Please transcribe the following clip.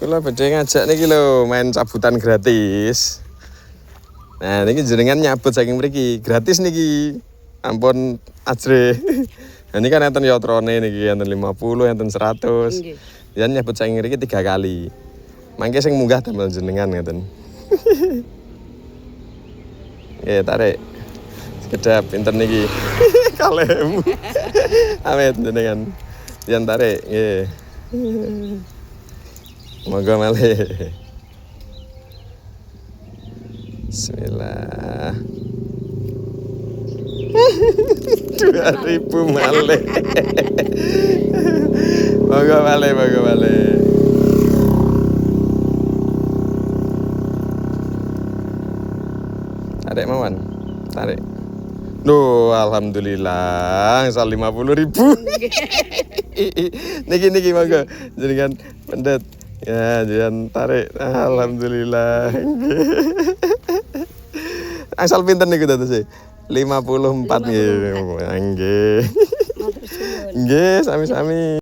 Kula badhe ngajak niki lho main cabutan gratis. Nah, niki jenengan nyabut saking mriki, gratis niki. Ampun ajre. Nah, ini kan enten yotrone niki enten 50, enten 100. Nggih. Jan nyabut saking mriki 3 kali. Mangke sing munggah damel jenengan ngeten. Nggih, tarik. Sekedap pinten niki. Kalem. Amit jenengan. Jan tarik, nggih. Moga malih. Bismillah. 2000 malih. Moga malih, moga malih. Tarik mawon. Tarik. Duh, alhamdulillah, misal 50.000. Niki monggo jenengan pendet. Ya, jangan tarik. Alhamdulillah. Asal pinten niku dados e? 54 nggih. Nggih. Nggih, sami-sami.